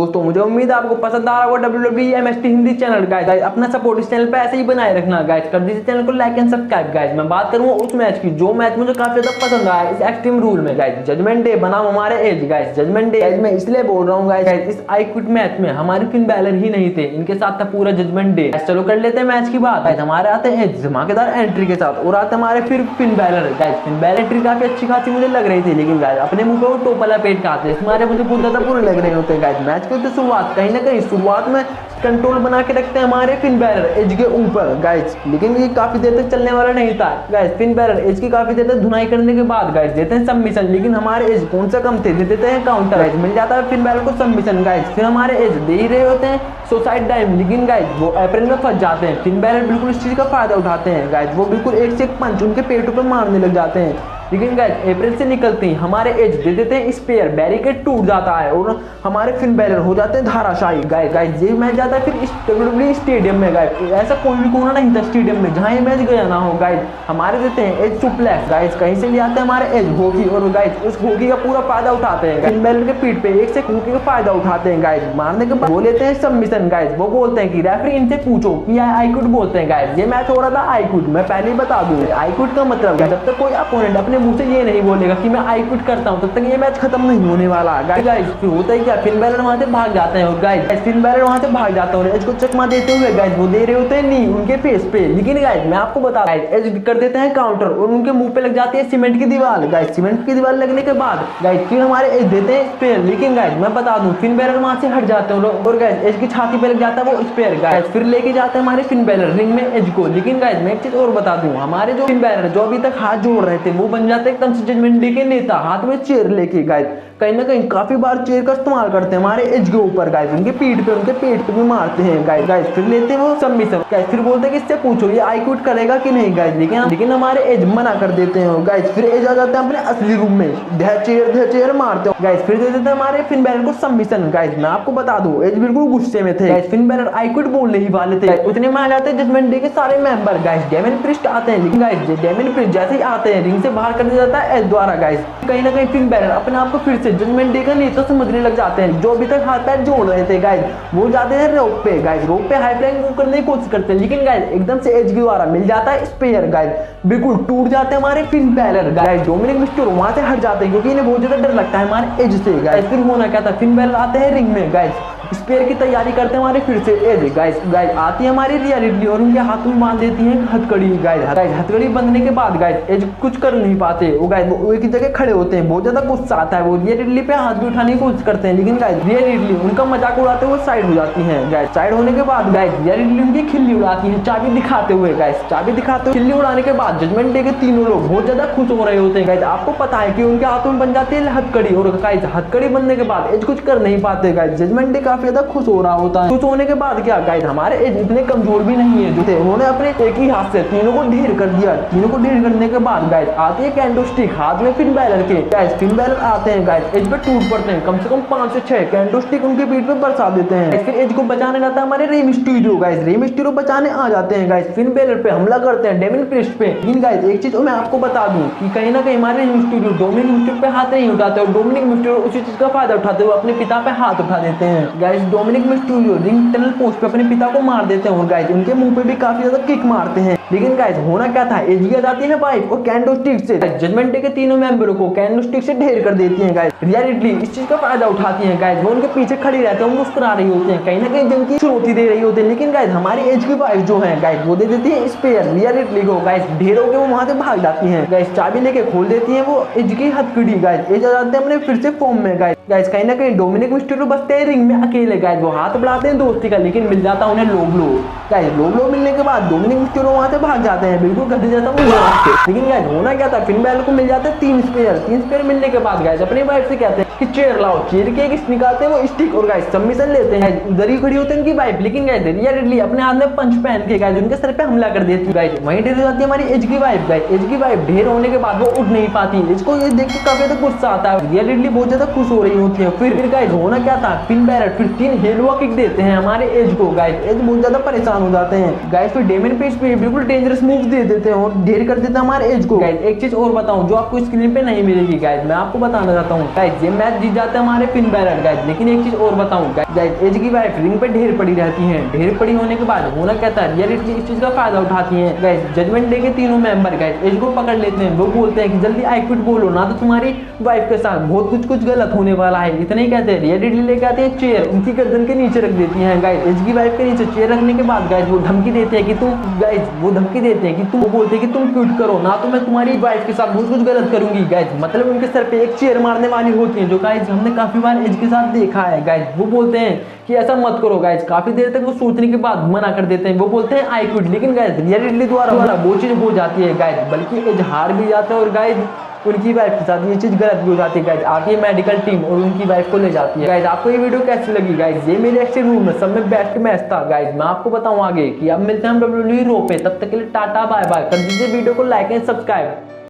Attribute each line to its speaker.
Speaker 1: दोस्तों मुझे उम्मीद है आपको पसंद आ रहा होगा WWE MST Hindi channel guys. अपना सपोर्ट इस चैनल पे ऐसे ही बनाए रखना गाइस। कर दीजिए चैनल को लाइक एंड सब्सक्राइब गाइस। मैं बात करूंगा उस मैच की जो मैच मुझे काफी ज्यादा पसंद आया इस एक्सट्रीम रूल में गाइस। जजमेंट डे बनाम हमारे एज गाइस। जजमेंट डे मैं इसलिए बोल रहा हूँ गाइस, इस आई क्विट मैच में हमारे फिन बैलर ही नहीं थे, इनके साथ था पूरा जजमेंट डे। चलो कर लेते हैं मैच की बात गाइस। हमारे आते हैं एज धमाकेदार एंट्री के साथ और आते हमारे फिर Finn Balor guys. Finn Balor entry काफी अच्छी खासी मुझे लग रही थी, लेकिन गाइस अपने मुंह पे वो टोपला पेट खाते हमारे मुझे बहुत ज्यादा बुरे लग रहे होते हैं गाइस। मैच की तो शुरुआत कहीं ना कहीं शुरुआत में कंट्रोल बना के रखते हैं हमारे फिन बैलर एज के ऊपर गाइस, लेकिन ये काफी देर तक चलने वाला नहीं था गाइस। फिन बैलर एज की काफी देर तक धुनाई करने के बाद गाइस देते हैं सबमिशन, लेकिन हमारे एज कौन सा कम थे, दे देते हैं काउंटर गाइस। मिल जाता है फिन बैलर को सबमिशन गाइस। फिर हमारे एज दे ही रहे होते हैं सुसाइड डाइव, लेकिन गाइस वो अप्रैल में फंस जाते हैं। फिन बैलर बिल्कुल इस चीज का फायदा उठाते हैं गाइस। वो बिल्कुल एक से एक पंच उनके पेटों पर मारने लग जाते हैं, लेकिन गाइस अप्रैल से निकलते ही हमारे एज दे देते हैं स्पेयर, बैरिकेड टूट जाता है और हमारे फिन बैलर हो जाते हैं धाराशायी गाइस। ये मैच जाता है फिर इस WWE स्टेडियम में गाइस। ऐसा कोई भी कोना नहीं था स्टेडियम में जहां ये मैच गया ना हो गाइस। हमारे देते हैं एज सुप्लेक्स गाइस, कहीं से ले आते हैं हमारे एज हॉकी और गाइस उस हॉकी का पूरा फायदा उठाते हैं। फिन बैलर के पीठ पे एक से हॉकी का फायदा उठाते हैं गाइस। मारने के बाद वो लेते हैं सबमिशन गाइस। वो बोलते हैं कि रेफरी इनसे पूछो कि आई क्विट बोलते हैं गाइस। ये मैच हो रहा था आई क्विट। मैं पहले ही बता दूं आई क्विट का मतलब जब तक कोई अपोनेंट अपने मुंह से ये नहीं बोलेगा कि मैं आई क्विट करता हूं तब तक ये मैच खत्म नहीं होने वाला गाइस। फिर होता है क्या, फिन बैलर वहां से भाग जाते हैं और गाइस फिन बैलर वहां से भाग जाता है और एज को चकमा देते हुए गाइस वो दे रहे होते हैं नी उनके फेस पे, लेकिन गाइस मैं आपको बता गाइस एज कर देते हैं काउंटर और उनके मुंह पे लग जाती है सीमेंट की दीवार गाइस। सीमेंट की दीवार लगने के बाद गाइस फिर हमारे एज देते हैं स्पेयर, लेकिन गाइस मैं बता दूं फिन बैलर वहां से हट जाते हैं और गाइस एज की छाती पे लग जाता है वो स्पेयर गाइस। फिर लेके जाते हैं हमारे फिन बैलर रिंग में एज को, लेकिन गाइस मैं एक चीज और बता दूं हमारे जो फिन बैलर जो अभी तक हाथ जोड़ रहे थे वो बन जाते हैं एकदम से जजमेंट डे के नेता हाथ में चेयर लेके गाइस। कहीं ना कहीं काफी बार चेयर का इस्तेमाल करते हैं हमारे एज के ऊपर गाइस, उनके पीठ पे उनके पेट पे भी मारते हैं गाइस। फिर लेते हैं वो सबमिशन गाइस। फिर बोलते हैं कि इससे पूछो ये आई क्विट करेगा कि नहीं गाइस, लेकिन हमारे एज मना कर देते हैं गाइस। फिर एज आ जाते हैं अपने असली रूम में चेयर मारते हैं गाइस। फिर दे देते हैं हमारे फिन बैलर को सबमिशन गाइस। मैं आपको बता दूं एज बिल्कुल गुस्से में थे guys. Finn Balor I quit बोलने ही वाले थे, उतने में आ जाते हैं जजमेंट डे के सारे मेंबर गाइस। डेमियन प्रीस्ट आते हैं, लेकिन गाइस डेमियन प्रीस्ट जैसे ही आते हैं रिंग से बाहर कर दिया जाता है एज द्वारा गाइस। कहीं ना कहीं फिन बैलर अपने आप को फिर से जजमेंट डे का नेता समझने लग जाते हैं। जो अभी तक हाथ पैर जोड़ रहे थे गाइस वो जाते हैं रोप पे गाइस। रोप पे हाई फ्लाइंग मूव करने की कोशिश करते हैं, लेकिन गाइस एकदम से एज के द्वारा मिल जाता है स्पेयर गाइस। बिल्कुल टूट जाते हैं हमारे फिन बैलर गाइस। डोमिनिक मिस्टेरो वहां से हट जाते हैं क्योंकि इन्हें बहुत ज्यादा डर लगता है हमारे एज से गाइस। फिर होना क्या था, फिन बैलर आते हैं रिंग में गाइस। स्पेयर की तैयारी करते हैं हमारे फिर से एज गाइस आती है हमारी रिया रिडली और उनके हाथ में बांध देती है हथकड़ी गाइस। हथकड़ी बंधने के बाद गाइस एज कुछ कर नहीं पाते वो गाइस वो एक ही जगह खड़े होते हैं। बहुत ज्यादा गुस्सा आता है, वो रिया रिडली पे हाथ भी उठाने की कोशिश करते हैं, लेकिन गाइस रिया रिडली उनका मजाक उड़ाते हुए साइड हो जाती हैं गाइस। साइड होने के बाद गाइस रिया रिडली उनकी खिल्ली उड़ाती है चाबी दिखाते हुए गाइस। चाबी दिखाते हुए खिल्ली उड़ाने के बाद जजमेंट डे के तीनों लोग बहुत ज्यादा खुश हो रहे होते हैं गाइस। आपको पता है कि उनके हाथों में बन जाती है हथकड़ी और गाइस हथकड़ी बनने के बाद एज कुछ कर नहीं पाते गाइस। जजमेंट डे काफी ज्यादा खुश हो रहा होता है। खुश होने के बाद क्या गाइस हमारे एज इतने कमजोर भी नहीं है जो थे, उन्होंने अपने एक ही हाथ से तीनों को ढेर कर दिया। तीनों को ढेर करने के बाद गाइस आती है कैंडो स्टिक हाथ में फिन बैलर के गाइस। फिन बैलर आते हैं गाइस एज पे टूट पड़ते हैं, कम से कम 5 से 6 कैंडो स्टिक उनके पीठ पे बरसा देते हैं। फिर एज को बचाने जाता है हमारे Rey Mysterio guys. Rey Mysterio बचाने आ जाते हैं गाइस। फिन बैलर पे हमला करते हैं डेमियन प्रीस्ट पे, लेकिन गाइस एक चीज मैं आपको बता दूं कि कहीं ना कहीं हमारे मिस्टीरियो डोमिनिक मिस्टीरियो पे हाथ नहीं उठाते और डोमिनिक मिस्टीरियो उसी चीज का फायदा उठाते हुए अपने पिता पे हाथ उठा देते हैं guys. Dominik Mysterio ring tunnel post पे अपने पिता को मार देते हैं और गाइस उनके मुंह पे भी काफी ज्यादा किक मारते हैं, लेकिन गाइस होना क्या था एज की जाती है वाइफ और कैंडो स्टिक से जजमेंट डे के तीनों मेंबरों को कैंडो स्टिक से ढेर कर देती हैं गाइस। रिया रिडली इस चीज का फायदा उठाती हैं गाइस। वो उनके पीछे खड़ी रहते हैं, मुस्कुरा रही होती हैं, कहीं ना कहीं जंग की चुनौती दे रही होती है, लेकिन गाइस हमारी एज की वाइफ जो है गाइस वो दे देती है स्पेयर रिया रिडली को गाइस। ढेर होकर वो वहां से भाग जाती हैं गाइस। चाबी लेके खोल देती हैं वो एज की हथकड़ी गाइस। एज आ जाते हैं अपने फिर से फॉर्म में गाइस। कहीं ना कहीं डोमिनिक मिस्टीरियो बचते हैं रिंग में अकेले गाइस। वो हाथ बढ़ाते हैं दोस्ती का, लेकिन मिल जाता उन्हें लो ब्लो गाइस। लो ब्लो मिलने के बाद डोमिनिक मिस्टीरियो वहां से भाग जाते हैं बिल्कुल गधे जैसा वो। लेकिन गाइस होना क्या था, फिन बैलर को मिल जाते हैं 3 स्पेयर मिलने के बाद गाइस अपनी वाइफ से कहते हैं कि चेयर लाओ। चेयर के एक निकालते हैं वो स्टिक और गाइस सबमिशन लेते हैं। उधर ही खड़ी होती है उनकी वाइफ, लेकिन गाइस रिया रिडली अपने हाथ में पंच पहन के गाइस उनके सर पे हमला कर देती है गाइस। वहीं ढेर हो जाती है हमारी एज की वाइफ गाइस। एज की वाइफ ढेर होने के बाद वो उठ नहीं पाती। इसको ये देख के काफी ज्यादा गुस्सा आता है। रिया रिडली बहुत ज्यादा खुश हो रही होती है। फिर गाइस होना क्या था, फिन बैलर फिर 3 हेलुआ किक देते हैं हमारे एज को गाइस। एज बहुत ज्यादा परेशान हो जाते हैं गाइस। फिर डेमियन प्रीस्ट पे बिल्कुल डेंजरस मूव दे देते हैं और ढेर कर देते हैं हमारे एज को गाइस। एक चीज और बताऊं जो आपको स्क्रीन पे नहीं मिलेगी गाइस, मैं आपको बताना चाहता हूं गाइस। ये मैच जीत जाते हैं हमारे फिन बैलर गाइस। लेकिन एक चीज और बताऊं गाइस, एज की वाइफ रिंग पे ढेर पड़ी रहती हैं। ढेर पड़ी होने के बाद होना कहता है रियलिटी इस चीज का फायदा उठाती है गाइस। जजमेंट डे के तीनों मेंबर गाइस एज को पकड़ लेते हैं। वो बोलते हैं कि जल्दी आई क्विट बोलो, ना तो तुम्हारी वाइफ के साथ बहुत कुछ गलत होने वाला है। इतना ही कहते हैं, रियलिटी लेके आते हैं चेयर, उनकी गर्दन के नीचे रख देती हैं गाइस। एज की वाइफ के नीचे चेयर रखने के बाद गाइस वो धमकी देते हैं कि तुम गाइस, वो धमकी देते हैं कि तुम, वो बोलते हैं कि तुम क्विट करो, ना तो मैं तुम्हारी वाइफ के साथ बहुत कुछ गलत करूंगी गाइस। मतलब उनके सर पे एक चेयर मारने वाली होती है, जो गाइस हमने काफी बार एज के साथ देखा है गाइस। वो बोलते हैं कि ऐसा मत करो गाइस। काफी देर तक वो सोचने के बाद मना कर देते हैं। वो बोलते हैं आई क्विट, लेकिन गाइस रियलिटी द्वारा वो चीज हो जाती है गाइस, बल्कि एज हार भी जाते हैं और गाइस उनकी वाइफ के साथ ये चीज गलत भी हो जाती है गाइस। आके मेडिकल टीम और उनकी वाइफ को ले जाती है गाइस। आपको ये वीडियो कैसी लगी गाइस? ये मेरे एक्सट्रीम रूल में सब में बेस्ट मैच था गाइस। मैं आपको बताऊं आगे कि अब मिलते हैं हम WWE रो पे। तब तक के लिए टाटा बाय बाय। कर दीजिए वीडियो को लाइक एंड सब्सक्राइब।